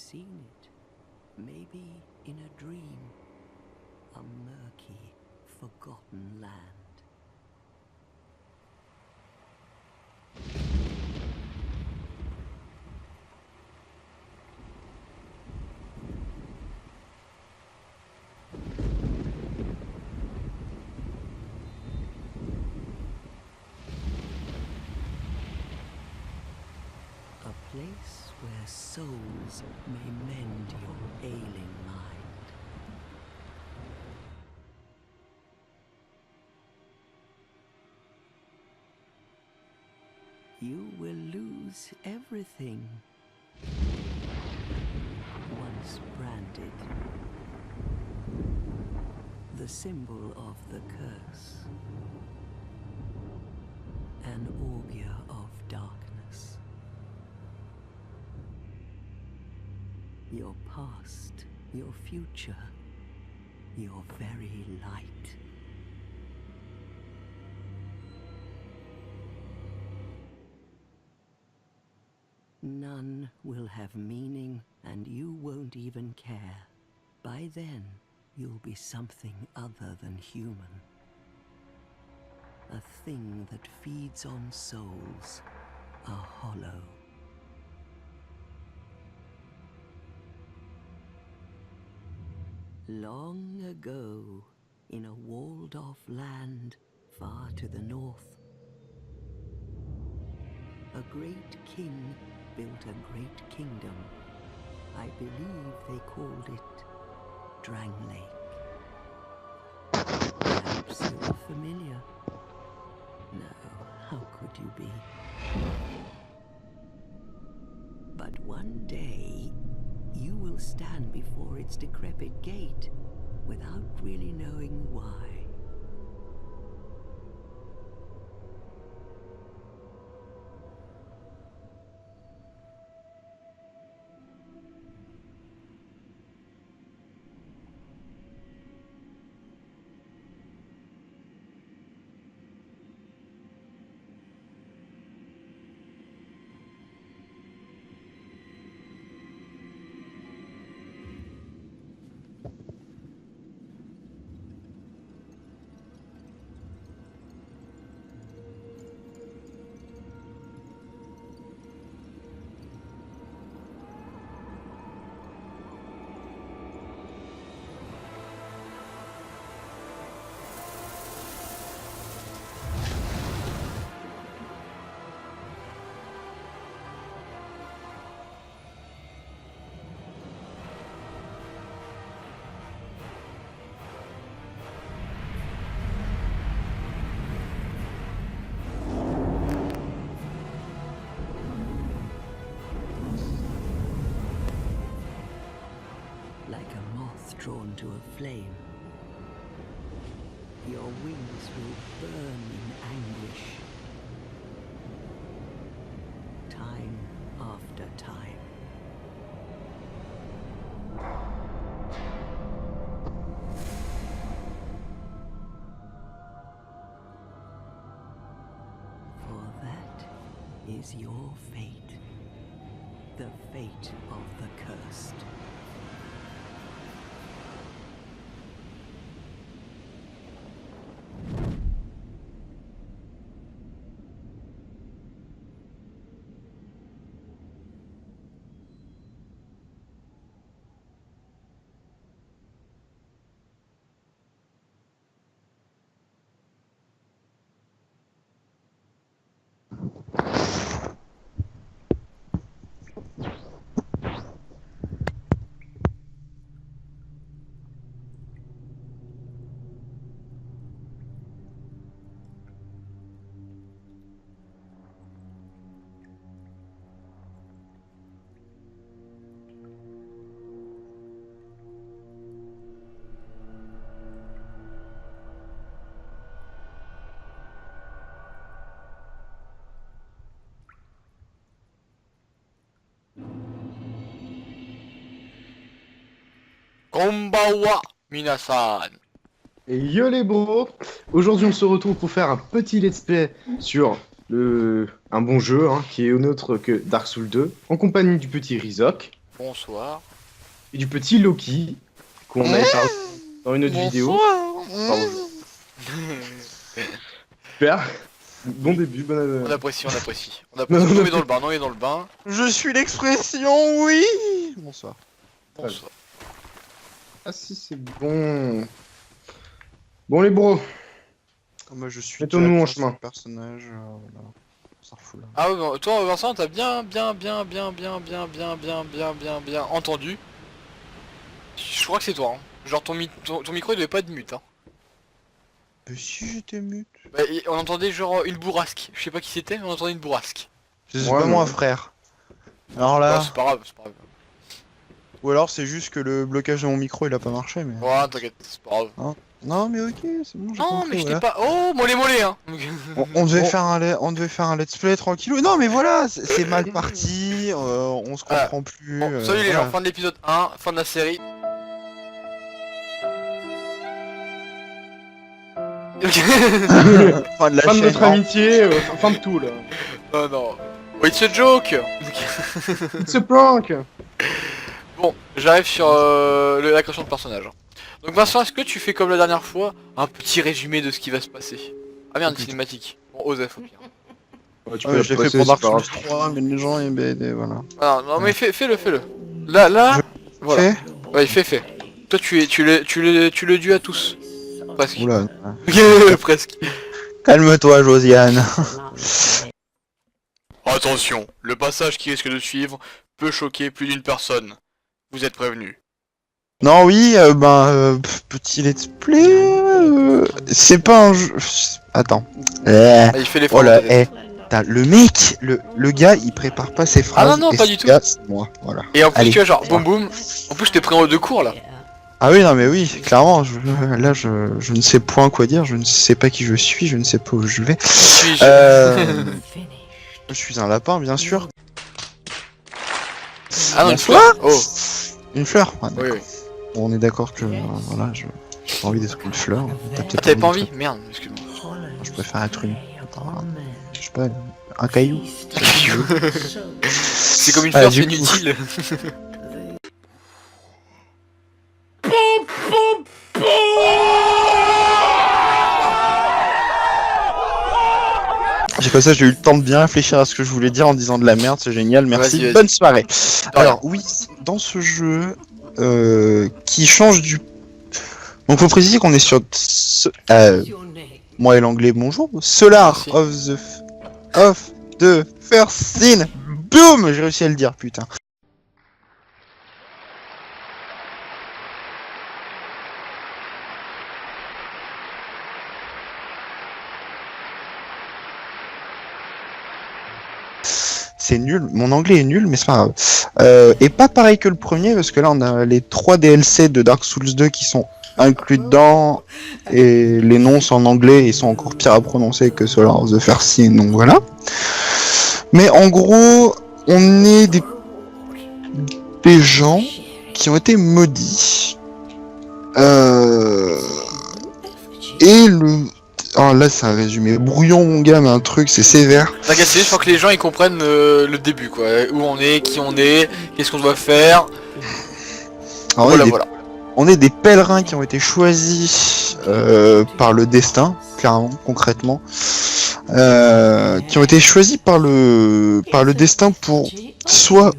seen it. Maybe in a dream. A murky, forgotten land. A place where souls may mend your ailing mind. You will lose everything. Once branded. The symbol of the curse. An augur of darkness. Your past, your future, your very light. None will have meaning, and you won't even care. By then, you'll be something other than human. A thing that feeds on souls, a hollow. Long ago, in a walled-off land far to the north, a great king built a great kingdom. I believe they called it Drangleic. Perhaps you're familiar? No, how could you be? But one day, you will stand before its decrepit gate without really knowing why. Drawn to a flame. Your wings will burn in anguish. Time after time. For that is your fate. The fate of the cursed. Konbanwa, minasan. Et yo les bros! Aujourd'hui on se retrouve pour faire un petit let's play sur un bon jeu hein, qui est au nôtre que Dark Souls 2, en compagnie du petit Rizok. Bonsoir. Et du petit Loki, qu'on avait parlé dans une autre vidéo. Pardon. Super. Bon début, On apprécie, on apprécie. On apprécie. Non, mais dans le bain, non, mais dans le bain. Je suis l'expression, oui. Bonsoir. Bonsoir. Ah si, c'est bon. Bon les bros, Moi, je suis. mettons-nous en chemin. Personnage, voilà. Ça refoule. Ah ouais, bon, toi Vincent, t'as bien entendu. Je crois que c'est toi. Hein. Genre ton micro il devait pas être mute. Hein. Mais si j'étais mute. Bah, on entendait genre une bourrasque. Je sais pas qui c'était, mais on entendait une bourrasque. C'est Ouais, pas mais- moi, frère. Alors là. Ouais, c'est pas grave, c'est pas grave. Ou alors c'est juste que le blocage de mon micro il a pas marché, mais. Ouais, t'inquiète, c'est pas grave. Non, mais ok, c'est bon, j'ai Non, compris, mais je t'ai voilà. pas. Oh, mollet hein. On devait faire on devait faire un let's play tranquillou. Non, mais voilà, c'est mal parti, on se comprend plus. Bon, salut les voilà. gens, fin de l'épisode 1, fin de la série. Fin de la Fin de chaîne, notre non. amitié, fin de tout là. Oh non. It's a joke. It's a prank. Bon, j'arrive sur la création de personnage. Donc Vincent, est-ce que tu fais comme la dernière fois un petit résumé de ce qui va se passer? Ah merde, une cinématique. Bon, Osef au pire. Ouais, tu Ouais, peux je l'ai passer, fait pour Dark c'est pas Souls grave. 3, mais les gens et BD, voilà. Ah, non mais fais-le. Là, voilà. Fait Ouais, fais. Toi tu le dus à tous. Presque. Oula. Presque. Calme-toi, Josiane. Attention, le passage qui risque de suivre peut choquer plus d'une personne. Vous êtes prévenus. Non, oui, petit let's play. C'est pas un jeu. Attends. Ah, il fait les Oh là, le mec, le gars, il prépare pas ses phrases. non, et pas ce du tout. gars, c'est moi, voilà. Et en plus Allez. tu vois genre boum boum. En plus je t'ai pris en deux cours là. Ah oui, non, mais oui, clairement, là, je ne sais point quoi dire, je ne sais pas qui je suis, je ne sais pas où je vais. Suis-je Je suis un lapin, bien sûr. Ah non, une Bonsoir. fleur. Oh. Une fleur. Ouais, Oui, d'accord. oui. Bon, on est d'accord que, voilà, j'ai pas envie d'être une fleur. T'as peut-être T'avais pas d'être- envie? Merde, excuse-moi. Je préfère être je sais pas, un caillou. C'est comme une Ah, fleur, du c'est coup. inutile. J'ai comme ça, j'ai eu le temps de bien réfléchir à ce que je voulais dire en disant de la merde, c'est génial, merci, Vas-y. bonne soirée. rien. Alors oui, dans ce jeu qui change du... Donc faut préciser qu'on est sur... moi et l'anglais, bonjour. Solar Merci. of the First Sin. Boom, j'ai réussi à le dire, putain. C'est nul, mon anglais est nul, mais c'est pas grave. Et pas pareil que le premier, parce que là on a les 3 DLC de Dark Souls 2 qui sont inclus dedans, et les noms sont en anglais et sont encore pires à prononcer que Solar of the First Sin, donc voilà. Mais en gros, on est des gens qui ont été maudits. Et le... Alors là, c'est un résumé brouillon, mon gars, mais un truc, c'est sévère. T'inquiète, c'est juste pour que les gens ils comprennent le début quoi. Où on est, qui on est, qu'est-ce qu'on doit faire. Alors, Voilà, voilà. on est des pèlerins qui ont été choisis par le destin, clairement, concrètement. Qui ont été choisis par le destin pour soit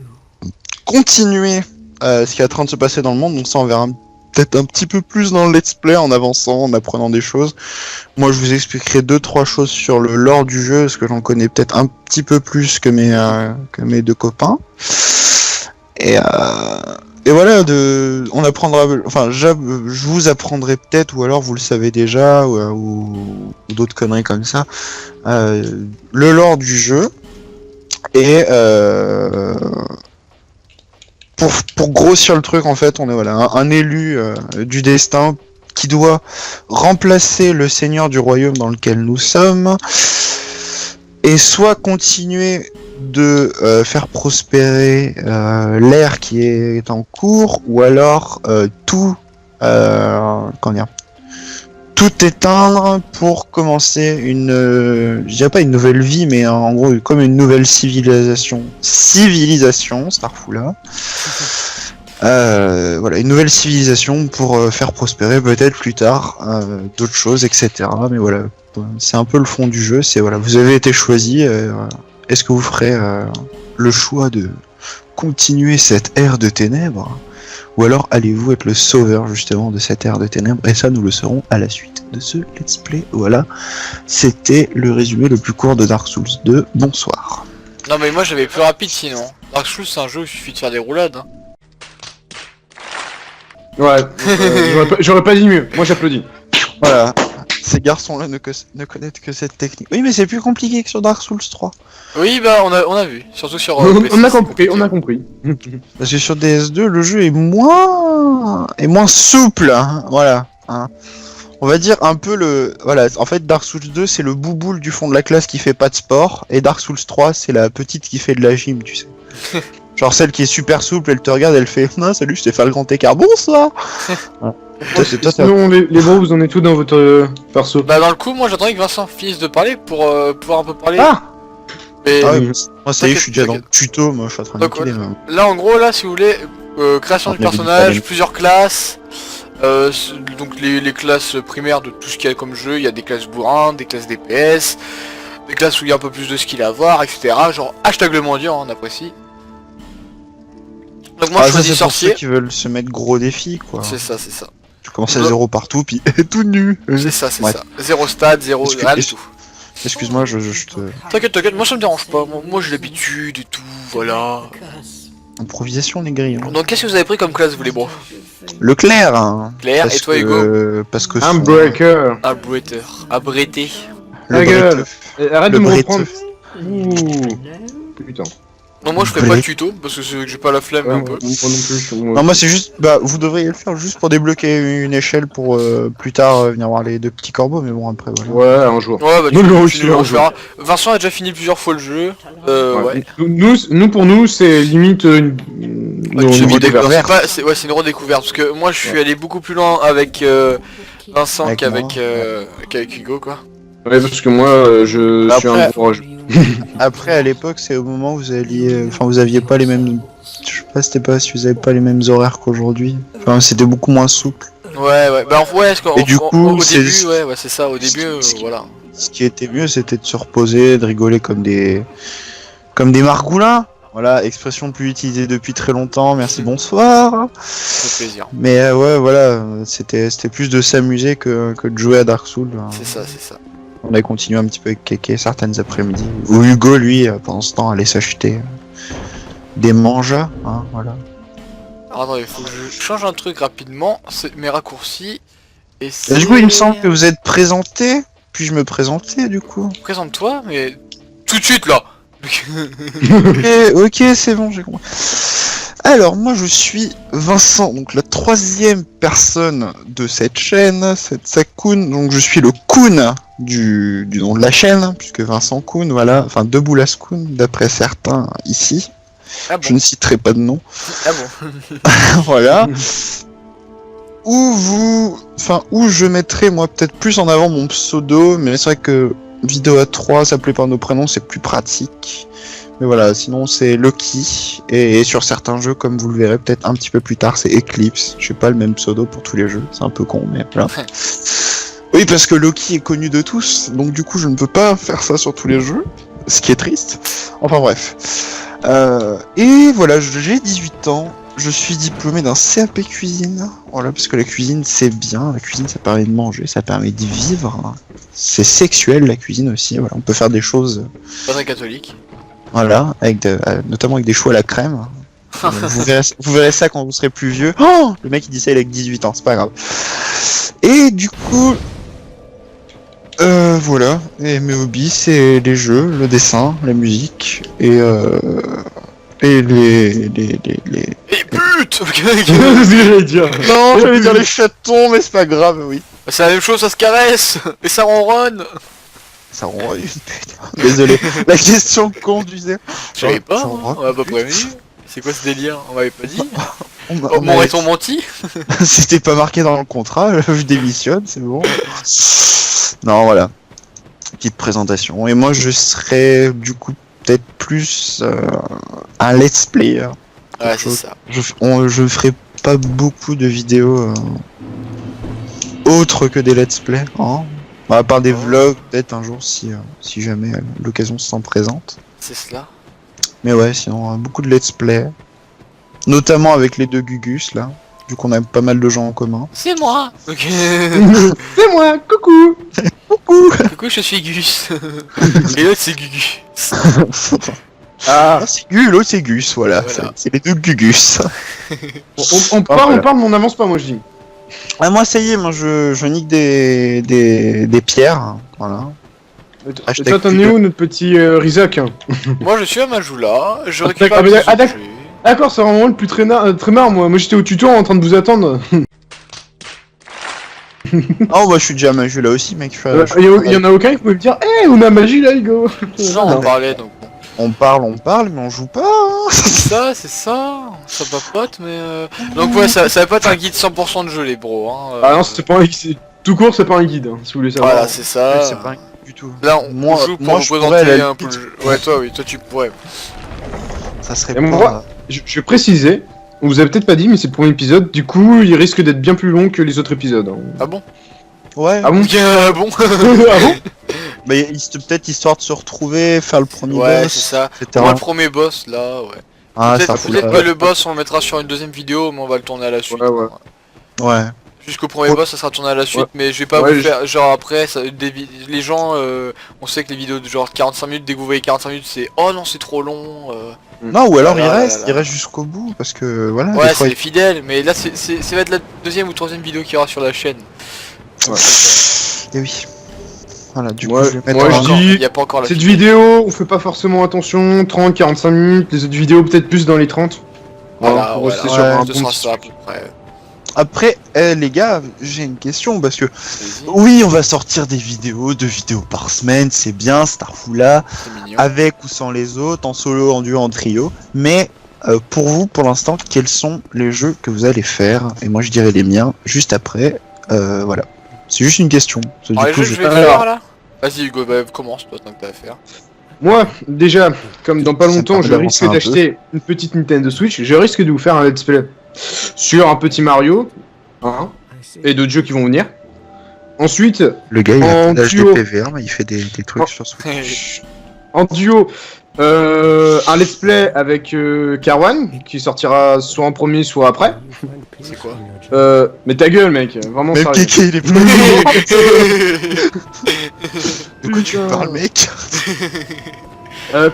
continuer ce qui est en train de se passer dans le monde, donc ça on verra peut-être un petit peu plus dans le let's play en avançant, en apprenant des choses. Moi je vous expliquerai 2-3 choses sur le lore du jeu, parce que j'en connais peut-être un petit peu plus que mes deux copains. Et voilà, on apprendra, enfin je vous apprendrai peut-être, ou alors vous le savez déjà, ou d'autres conneries comme ça, le lore du jeu. Et pour grossir le truc, en fait, on est voilà un élu du destin qui doit remplacer le seigneur du royaume dans lequel nous sommes, et soit continuer de faire prospérer l'ère qui est en cours, ou alors tout tout éteindre pour commencer je dirais pas une nouvelle vie, mais en gros comme une nouvelle civilisation, Starfoula. Voilà, une nouvelle civilisation pour faire prospérer peut-être plus tard d'autres choses, etc. Mais voilà, c'est un peu le fond du jeu. C'est voilà, vous avez été choisi. Est-ce que vous ferez le choix de continuer cette ère de ténèbres, ou alors allez-vous être le sauveur justement de cette ère de ténèbres? Et ça, nous le saurons à la suite de ce let's play. Voilà, c'était le résumé le plus court de Dark Souls 2. Bonsoir. Non mais moi j'avais plus rapide sinon. Dark Souls c'est un jeu où il suffit de faire des roulades. Hein. Ouais, j'aurais pas dit mieux. Moi j'applaudis. Voilà, ces garçons-là ne connaissent que cette technique. Oui, mais c'est plus compliqué que sur Dark Souls 3. Oui bah on a vu, surtout sur On PC, a c'est compris, on compliqué. a compris. Parce que sur DS2, le jeu est moins souple, hein, voilà. Hein. On va dire un peu voilà, en fait Dark Souls 2 c'est le bouboule du fond de la classe qui fait pas de sport, et Dark Souls 3 c'est la petite qui fait de la gym, tu sais. Genre celle qui est super souple, elle te regarde, elle fait non salut, je t'ai fait le grand écart, bonsoir. Voilà. Toi, Sinon, les bros, vous en êtes tout dans votre perso? Bah dans le coup moi j'attendais que Vincent finisse de parler pour pouvoir un peu parler. Ah Mais Ah ouais, moi ça y est, je suis déjà dans le T'inquiète. tuto, moi je suis en train de Donc, liquider, là en gros là si vous voulez, création du On a dit personnage, pas plusieurs classes, donc les classes primaires de tout ce qu'il y a comme jeu, il y a des classes bourrins, des classes DPS, des classes où il y a un peu plus de skill à voir, etc. Genre hashtag le mendiant, on apprécie. Donc moi je ça choisis c'est pour ceux sorcier, qui veulent se mettre gros défis quoi. c'est ça, c'est ça. Tu commences à 0 partout, puis tout nu. C'est ça, c'est Ouais. ça. Zéro stade, zéro rien du tout. Excuse-moi, je te... T'inquiète, moi ça me dérange pas, moi j'ai l'habitude et tout, voilà. Improvisation les grilles. Hein. Donc qu'est-ce que vous avez pris comme classe vous les bros? Le clair, hein. Claire, Parce et toi que- Hugo? Parce que Un son- breaker. Abreter. Abrété. le Ta gueule. breteux. Arrête Le de me breteux. reprendre. Ouh. Putain. Non moi je ferai pas de tuto, parce que j'ai pas la flemme Ouais, un moi peu. non plus. Non, moi c'est juste, vous devriez le faire juste pour débloquer une échelle pour plus tard venir voir les deux petits corbeaux, mais bon après voilà. Ouais, un jour. Ouais bah Nous le tu reçu, nous un le feras. Vincent a déjà fini plusieurs fois le jeu. Ouais. Pour nous, c'est limite une C'est pas- c'est une redécouverte, parce que moi je suis allé beaucoup plus loin avec Vincent Avec qu'avec Hugo quoi. Ouais, parce que moi, je suis Après- un gros. Après à l'époque c'est au moment où vous alliez, enfin vous aviez pas les mêmes, je sais pas c'était pas si vous avez pas les mêmes horaires qu'aujourd'hui. Enfin c'était beaucoup moins souple. Ouais, bah ouais, parce qu'au Et du coup, au c'est- début, ouais, c'est ça, au début, voilà. Ce qui était mieux c'était de se reposer, de rigoler comme des margoulins. Voilà, expression plus utilisée depuis très longtemps. Merci, bonsoir. Ça fait plaisir. Mais ouais, voilà, c'était plus de s'amuser que de jouer à Dark Souls. C'est ça, c'est ça. On a continué un petit peu avec Keke certaines après-midi. Où Hugo, lui, pendant ce temps, allait s'acheter des manjas. Hein, voilà. Alors attendez, il faut que je change un truc rapidement, c'est mes raccourcis. Et Et c'est... du coup, il me semble que vous êtes présenté. Puis-je me présenter, du coup? Présente-toi, mais tout de suite là. Ok, c'est bon, j'ai compris. Alors, moi je suis Vincent, donc la troisième personne de cette chaîne, cette Sakun. Donc je suis le Kun du nom de la chaîne, puisque Vincent Kun, voilà, enfin Deboulas Kun, d'après certains ici. Ah Je bon, ne citerai pas de nom. ah bon. Voilà. Où je mettrai moi peut-être plus en avant mon pseudo, mais c'est vrai que vidéo à 3 s'appeler par nos prénoms c'est plus pratique. Mais voilà, sinon c'est Loki, et sur certains jeux, comme vous le verrez peut-être un petit peu plus tard, c'est Eclipse. Je sais pas le même pseudo pour tous les jeux, c'est un peu con, mais voilà. Oui, parce que Loki est connu de tous, donc du coup je ne peux pas faire ça sur tous les jeux, ce qui est triste. Enfin bref. Et voilà, j'ai 18 ans, je suis diplômé d'un CAP cuisine. Voilà, parce que la cuisine c'est bien, la cuisine ça permet de manger, ça permet de vivre. C'est sexuel la cuisine aussi, voilà, on peut faire des choses. Pas très catholique. Voilà, notamment avec des choux à la crème. Vous verrez ça quand vous serez plus vieux. Oh, le mec il dit ça il a que 18 ans, c'est pas grave. Et du coup, voilà. Et mes hobbies c'est les jeux, le dessin, la musique et les. Et pute. C'est ce que j'allais dire. Non, j'allais dire les chatons, mais c'est pas grave, oui. C'est la même chose, ça se caresse et ça ronronne. Ça renvoie une putain. Désolé. La question conduisait. Je savais pas, Ça hein, renvoie. on m'a pas prévenu. C'est quoi ce délire? On m'avait pas dit. M'aurait-on menti? C'était pas marqué dans le contrat, je démissionne, c'est bon. Non, voilà. Petite présentation. Et moi, je serais du coup peut-être plus un let's player. Ouais, c'est ça. Je ferai pas beaucoup de vidéos autres que des let's play, hein. Bah, à part des vlogs, peut-être un jour si jamais l'occasion s'en présente. C'est cela. Mais ouais, sinon beaucoup de let's play. Notamment avec les deux Gugus là, vu qu'on a pas mal de gens en commun. C'est moi. Ok. C'est moi, coucou. Coucou. Coucou, je suis Gus. Et l'autre c'est Gugu. Ah, C'est Gus, l'autre c'est Gus, voilà. Voilà. C'est les deux Gugus. on parle, mais on n'avance pas, moi je dis. Ah, moi ça y est, moi je nique des pierres, voilà. Et Hashtag toi, t'en es pute. où, notre petit Rizak? Moi je suis à Majoula, je Ah, récupère d'accord, mes ah, d'accord. objets. D'accord, c'est vraiment le plus très marre, moi. Moi j'étais au tuto en train de vous attendre. Oh, bah je suis déjà à Majula aussi, mec. Il y en a aucun qui pouvait me dire hey, on a magie là, Hugo. Non, on parlait donc bon. On parle, mais on joue pas. Hein. C'est ça papote, mais donc ouais, ça va pas être un guide 100% de jeu les bros, hein. Ah non, c'est pas un guide. Tout court, c'est pas un guide, hein, si vous voulez savoir. Voilà, c'est ça. C'est pas du tout. Là, on Moi- joue pour moi, vous je pourrais, présenter à la un peu le limite. jeu. Ouais, toi, tu pourrais. Ça serait Et pas. moi, je vais préciser, on vous avez peut-être pas dit, mais c'est le premier épisode, du coup, il risque d'être bien plus long que les autres épisodes. Hein. Ah bon? Ouais. Ah bon? Bon. Ah bon? Bah, peut-être histoire de se retrouver, faire le premier Ouais, boss. c'est ça. etc. Moi, le premier boss, là, ouais. Ah, ça Peut-être fout peut-être la- que le boss, on le mettra sur une deuxième vidéo, mais on va le tourner à la suite. Ouais. Ouais. Jusqu'au premier Ouais. boss, ça sera tourné à la suite, Ouais. mais je vais pas Ouais, vous faire. Genre après, les gens, on sait que les vidéos de genre 45 minutes, dès que vous voyez 45 minutes, c'est oh non, c'est trop long. Non, ou alors Voilà, il reste jusqu'au bout, parce que voilà. Ouais, des fois, c'est fidèle, mais là, ça va être la deuxième ou troisième vidéo qu'il y aura sur la chaîne. Ouais. Et oui. Voilà, du Ouais, coup, je vais mettre moi, un- je dis- Il y a pas encore la Cette vidéo. vidéo, on fait pas forcément attention, 30-45 minutes, les autres vidéos peut-être plus dans les 30. Voilà, pour voilà, rester ouais, sur un ce bon sera petit ça à truc. peu près. Après, les gars, j'ai une question, parce que Vas-y, oui, on va sortir deux vidéos par semaine, c'est bien, Starfoula, c'est mignon. avec ou sans les autres, en solo, en duo, en trio. Mais pour vous, pour l'instant, quels sont les jeux que vous allez faire? Et moi, je dirais les miens juste après. Voilà. C'est juste une question. Du Alors, les coup, jeux que je vais Alors- faire là. Vas-y Hugo, bah, commence toi tant que t'as à faire. Moi, déjà, comme dans pas Ça longtemps, permet je d'avancer risque un d'acheter une petite Nintendo Switch, je risque de vous faire un let's play sur un petit Mario, hein, et d'autres jeux qui vont venir. Ensuite, le gars, il a en pas d'âge duo. de PVR, mais il fait des trucs Oh. sur Switch. en duo, un let's play avec Karwan, qui sortira soit en premier, soit après. C'est quoi? Mais ta gueule, mec, vraiment Même sérieux. Kéké, il est pas. De quoi tu Putain. parles, mec?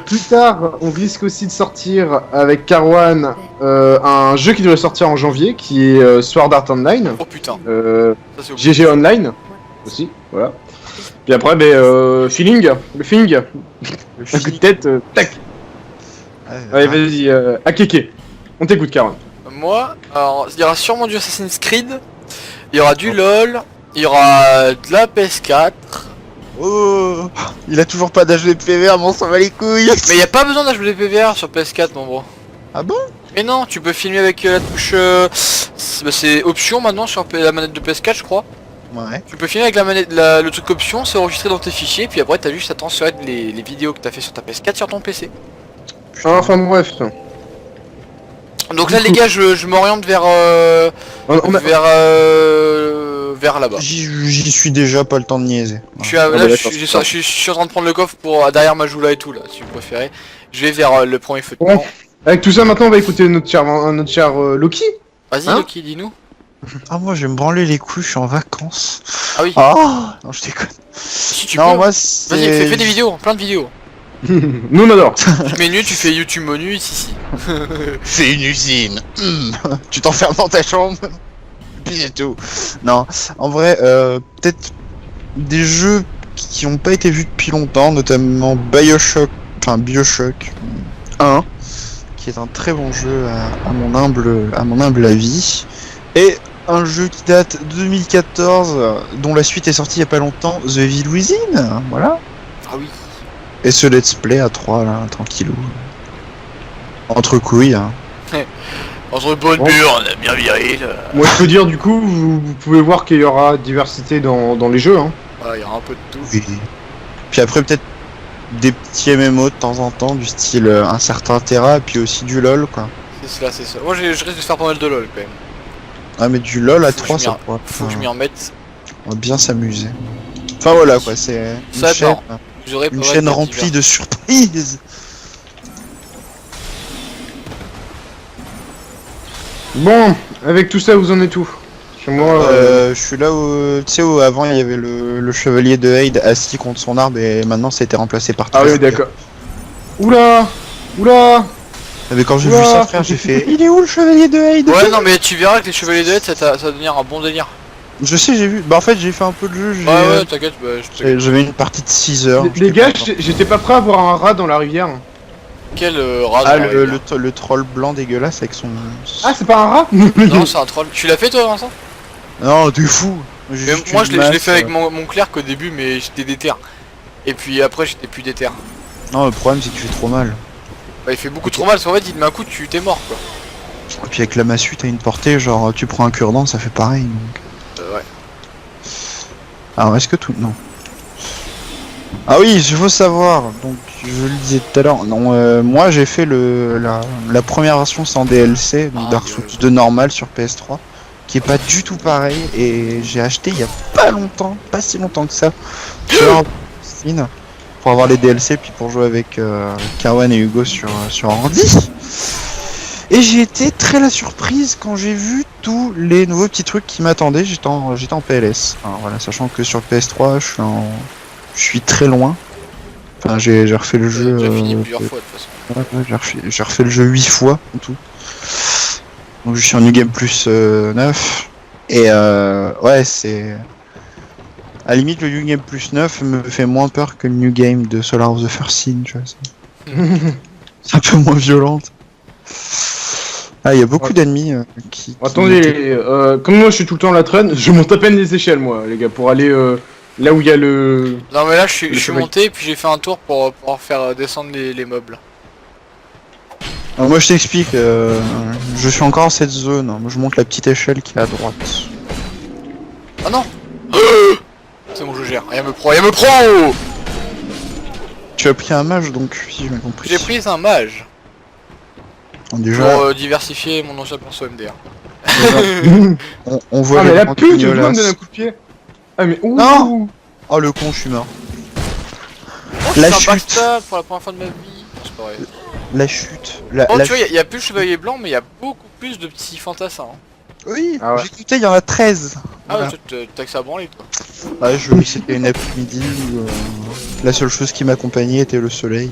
Plus tard, on risque aussi de sortir avec Karwan un jeu qui devrait sortir en janvier, qui est Sword Art Online. Oh putain, Euh, ça c'est obligé. GG Online aussi, voilà. Puis après, feeling, le feeling, un coup de tête, tac. Allez, vas-y, Akeke, on t'écoute, Karwan. Moi, alors il y aura sûrement du Assassin's Creed, il y aura du LOL, il y aura de la PS4, Oh, il a toujours pas d'âge de PVR, mais on s'en va les couilles. mais il y a pas besoin d'ajouter PVR sur PS4 mon bro. Ah bon? Mais non, tu peux filmer avec la touche, c'est option maintenant sur la manette de PS4 je crois. Ouais. Tu peux filmer avec la manette, le truc option, c'est enregistré dans tes fichiers, puis après t'as juste à transférer les vidéos que t'as fait sur ta PS4 sur ton PC. Enfin bref, Donc là les gars, je m'oriente vers vers là-bas. J'y suis déjà, pas le temps de niaiser. Je suis, là, bah, je, d'accord, suis, c'est je suis en train de prendre le coffre pour derrière Majoula et tout là, si vous préférez. Je vais vers le premier feu de Ouais. camp. avec tout ça, maintenant, on va écouter notre cher Loki. Vas-y Hein Loki, dis-nous. Ah, moi, je vais me branler les couilles, je suis en vacances. Ah oui. Ah, non, je déconne. Si tu Non, peux. moi, c'est. Vas-y, fais des vidéos, plein de vidéos. Nous, on adore. Tu mets nu, tu fais YouTube menu ici. C'est une usine. Tu t'enfermes dans ta chambre. Puis c'est tout. Non, en vrai, peut-être des jeux qui n'ont pas été vus depuis longtemps, notamment Bioshock 1, qui est un très bon jeu à mon humble avis, et un jeu qui date de 2014, dont la suite est sortie il y a pas longtemps, The Evil Within, voilà. Ah oui. Et ce let's play à 3 là, tranquillou. Entre couilles, hein. Entre bonne Bon. mur, on a bien viril. Moi je peux dire du coup, vous pouvez voir qu'il y aura diversité dans les jeux. Hein. Voilà, il y aura un peu de tout. Oui. Puis après, peut-être des petits MMO de temps en temps, du style un certain Terra, et puis aussi du LoL, quoi. C'est cela, c'est ça. Moi je risque de faire pas mal de LoL quand même. Ah, mais du LoL à Faut que 3, je ça m'y pourrait. Faut que je m'y remette. On va bien s'amuser. Enfin voilà, quoi, c'est Ça, une chaîne, non. Vous aurez une pas chaîne mal remplie de surprises. Bon, avec tout ça, vous en êtes où? Chez moi, Je suis là où, tu sais, où avant il y avait le chevalier de Hyde assis contre son arbre et maintenant ça a été remplacé par Ah oui, Trezor. d'accord. Oula! Oula! Mais quand j'ai Oula. vu ça, frère, j'ai fait il est où le chevalier de Hyde? Ouais, non, mais tu verras que les chevaliers de Haie, ça va devenir un bon délire. Je sais, j'ai vu. Bah en fait, j'ai fait un peu de jeu. Ouais, t'inquiète, bah je te. J'avais une partie de 6 heures. Les gars, j'étais pas prêt à voir un rat dans la rivière. Quel rat Ah, dans la rivière. le troll blanc dégueulasse avec son. Ah, c'est pas un rat? Non, c'est un troll. Tu l'as fait toi, Vincent? Non, t'es fou. J'ai Mais juste moi une je l'ai fait masse, avec mon clerc au début, mais j'étais déter. Et puis après j'étais plus déter. Non, le problème c'est qu'il fait trop mal. Bah, il fait beaucoup trop mal parce qu'en fait il te met un coup, tu t'es mort quoi. Et puis avec la massue, t'as une portée, genre tu prends un cure-dent, ça fait pareil. Donc. Ouais. Alors est-ce que tout. Non. Ah oui, il faut savoir, donc je le disais tout à l'heure, non, moi j'ai fait la première version sans DLC, donc Ah, Dark Souls 2 normal sur PS3, qui est pas du tout pareil, et j'ai acheté il y a pas longtemps, pas si longtemps que ça, sur Steam, pour avoir les DLC, puis pour jouer avec Kawan et Hugo sur ordi. Et j'ai été très la surprise quand j'ai vu tous les nouveaux petits trucs qui m'attendaient, j'étais en PLS. Alors voilà, sachant que sur PS3 je suis très loin. Enfin j'ai refait le J'ai jeu. déjà fini plusieurs fois de toute façon. Ouais, j'ai refait le jeu 8 fois en tout. Donc je suis en New Game Plus 9. Et ouais c'est. À la limite le New Game Plus 9 me fait moins peur que le New Game de Solar of the First Sin, tu vois. C'est un peu moins violente. Ah, il y a beaucoup d'ennemis qui. Attendez, comme moi je suis tout le temps à la traîne, je monte à peine les échelles, moi, les gars, pour aller là où il y a le. Non mais là je suis chevalier. monté et puis j'ai fait un tour pour pouvoir faire descendre les mobs là. Alors moi je t'explique, je suis encore dans cette zone, moi je monte la petite échelle qui est à droite. Ah non. C'est bon, je gère, rien me prend. Tu as pris un mage donc, si j'ai bien compris. J'ai pris un mage Bon, déjà, pour diversifier mon ancien perso MDR. on voit Ah, mais les la grands pute, je Quignolas. me donne un coup de pied. Ah, mais ouh! Non. Oh le con, je suis mort. Oh, La je suis un chute. backstab pour la première fois de ma vie. C'est pas vrai. La chute. La, Oh, la tu vois, il y a plus le chevalier blanc, mais il y a beaucoup plus de petits fantassins. Hein. Oui, Ah ouais. j'ai compté, il y en a 13. Ah Voilà. ouais, t'as que ça à branler toi. Ouais, je c'était une après-midi où la seule chose qui m'accompagnait était le soleil.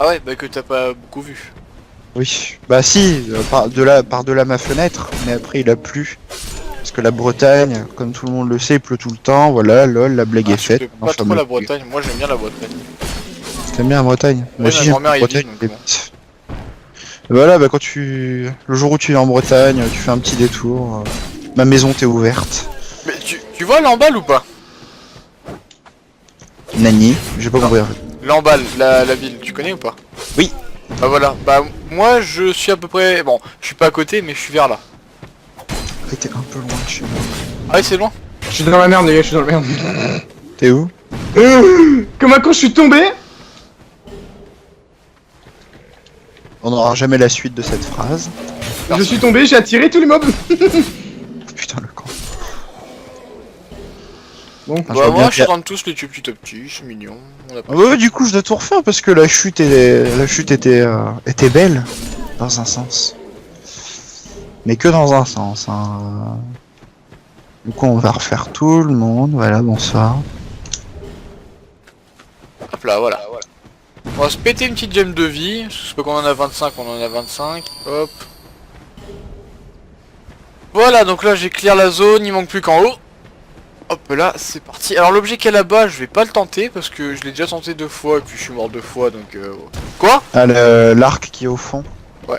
Ah ouais, bah que t'as pas beaucoup vu. Oui, bah si, par-delà ma fenêtre, mais après il a plu. Parce que la Bretagne, comme tout le monde le sait, il pleut tout le temps, voilà, lol, la blague Ah, est faite. je pas trop la Bretagne, moi j'aime bien la Bretagne. T'aimes bien la Bretagne? Moi Ouais, aussi ma j'aime grand-mère la y vit, Bretagne. donc mais bon. bon. Voilà, bah quand le jour où tu es en Bretagne, tu fais un petit détour, ma maison t'est ouverte. Mais tu vois l'emballe ou pas? Nani, j'ai pas compris en fait. L'emballe, la ville, tu connais ou pas? Oui. Bah voilà, bah moi je suis à peu près... Bon, je suis pas à côté mais je suis vers là. Ah, t'es un peu loin de chez moi. Ah ouais, c'est loin. Je suis dans la merde, les gars, je suis dans la merde. T'es où? Comme un con, je suis tombé! On n'aura jamais la suite de cette phrase. Je suis tombé, j'ai attiré tous les mobs! Putain le con. Bon, Ah, je Bah vois bien moi je suis que- en train de tous les tuer petit à petit, c'est mignon. On a pas... Ouais, du coup je dois tout refaire parce que la chute était belle dans un sens. Mais que dans un sens. Hein. Du coup on va refaire tout le monde. Voilà, bonsoir. Hop là, voilà. On va se péter une petite gemme de vie. Je sais qu'on en a 25, on en a 25. Hop. Voilà, donc là j'ai clear la zone, il manque plus qu'en haut. Hop là, c'est parti. Alors l'objet qui est là-bas, je vais pas le tenter parce que je l'ai déjà tenté 2 fois et puis je suis mort 2 fois donc... Quoi? Ah, l'arc qui est au fond. Ouais.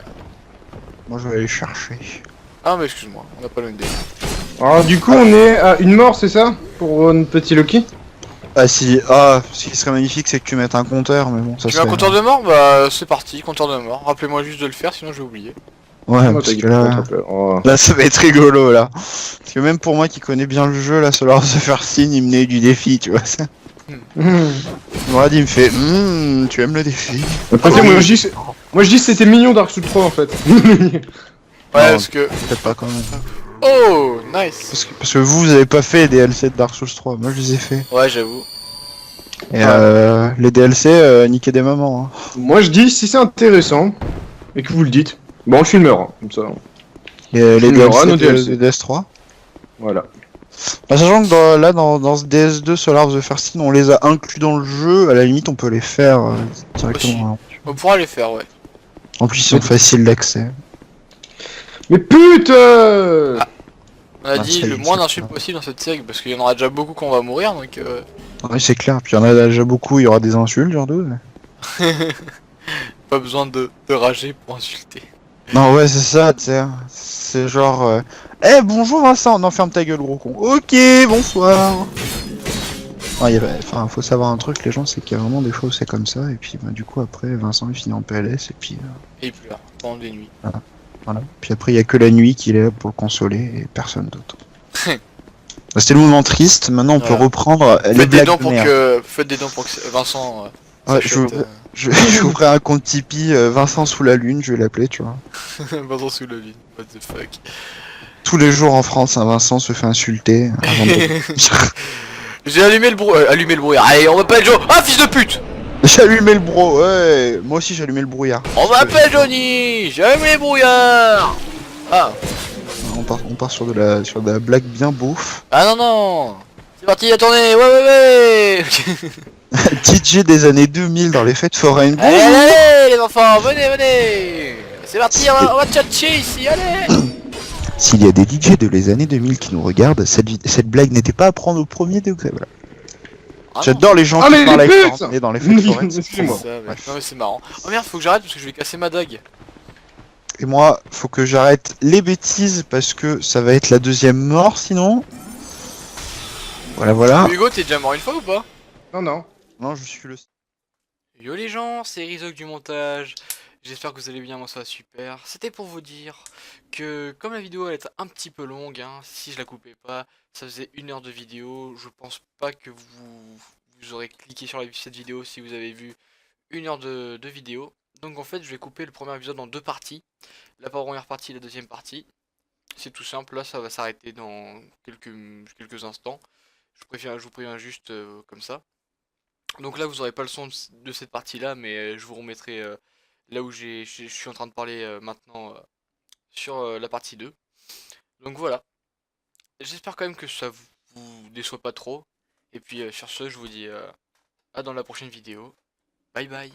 Moi je vais aller chercher. Ah mais excuse-moi, on n'a pas le même délire. alors du coup, on est à une mort, c'est ça? Pour notre petit Loki? Ah si, ah, ce qui serait magnifique c'est que tu mettes un compteur, mais bon ça Tu mets un serait... compteur de mort? Bah c'est parti, compteur de mort. Rappelez-moi juste de le faire sinon je vais oublier. Ouais, Moi, parce t'as dit que là, oh. là, ça va être rigolo, là. Parce que même pour moi qui connais bien le jeu, là, Solar of the First Sin, il me naît du défi, tu vois. Ça. Mourad, il me fait, tu aimes le défi? Après, Ah, moi, oui. je dis que c'était mignon Dark Souls 3 en fait. Ouais, Non, parce que... peut-être pas quand même. Oh, nice. Parce que vous avez pas fait les DLC de Dark Souls 3, moi je les ai fait. Ouais, j'avoue. Et Ouais. les DLC, niquer des mamans. Hein. Moi, je dis si c'est intéressant et que vous le dites, bon, on filmera, comme ça. Les On aura DLC nos de DLC. DS3. Voilà. Bah, sachant que dans ce DS2 Solar of the First Sin, on les a inclus dans le jeu, à la limite on peut les faire directement. Hein. On pourra les faire, ouais. En plus ils sont faciles d'accès. Mais putain On a Ah, dit ça y le est, moins c'est d'insultes possible dans cette série, parce qu'il y en aura déjà beaucoup qu'on va mourir, donc... Oui c'est clair, puis il y en a déjà beaucoup, il y aura des insultes genre deux. Pas besoin de rager pour insulter. Non ouais c'est ça, tu sais. C'est genre... Eh bonjour Vincent, non ferme ta gueule gros con. Ok, bonsoir. Enfin, faut savoir un truc, les gens, c'est qu'il y a vraiment des fois où c'est comme ça, et puis bah, du coup, après, Vincent il finit en PLS, et puis Et il pleure pendant des nuits. voilà. Puis après, il y a que la nuit qu'il est là pour le consoler, et personne d'autre. Bah, c'était le moment triste, maintenant on peut Voilà. reprendre les Faites des blagues dons de pour merde. que... Faites des dons pour que Vincent... Ouais, s'achète, je vous ferai un compte Tipeee, Vincent sous la lune, je vais l'appeler, tu vois. Vincent sous la lune, what the fuck. Tous les jours en France, un Vincent se fait insulter avant de... J'ai allumé le brouillard. Allez, on m'appelle Joe. Ah, fils de pute. J'ai allumé le bro, ouais, moi aussi j'ai allumé le brouillard. On m'appelle Johnny. J'ai allumé le brouillard. Ah. On part sur de la blague bien bouffe. Ah non, non. C'est parti, la tournée. Ouais. DJ des années 2000 dans les fêtes foraines. Allez, allez, les enfants, venez. C'est parti, on va tchatcher ici, allez. S'il y a des DJ de les années 2000 qui nous regardent, cette blague n'était pas à prendre au premier degré. Voilà. Ah, J'adore les gens Ah, qui mais parlent les avec putes leur nez dans les fêtes foraines. non. Excusez-moi. Non mais c'est marrant. Oh merde, faut que j'arrête parce que je vais casser ma dague. Et moi, faut que j'arrête les bêtises parce que ça va être la deuxième mort sinon. Voilà. Hugo, t'es déjà mort une fois ou pas? Non. Non, je suis le... Yo les gens, c'est Rizok du montage. J'espère que vous allez bien, moi ça va super. C'était pour vous dire que comme la vidéo elle est un petit peu longue, hein, si je la coupais pas, ça faisait 1 heure de vidéo. Je pense pas que vous aurez cliqué sur cette vidéo si vous avez vu 1 heure de vidéo. Donc en fait je vais couper le premier épisode en 2 parties. La première partie et la deuxième partie. C'est tout simple, là ça va s'arrêter dans quelques instants. Je vous préviens juste comme ça. Donc là vous aurez pas le son de cette partie là, mais je vous remettrai là où je suis en train de parler maintenant sur la partie 2. Donc voilà. J'espère quand même que ça vous déçoit pas trop. Et puis sur ce je vous dis à dans la prochaine vidéo. Bye bye.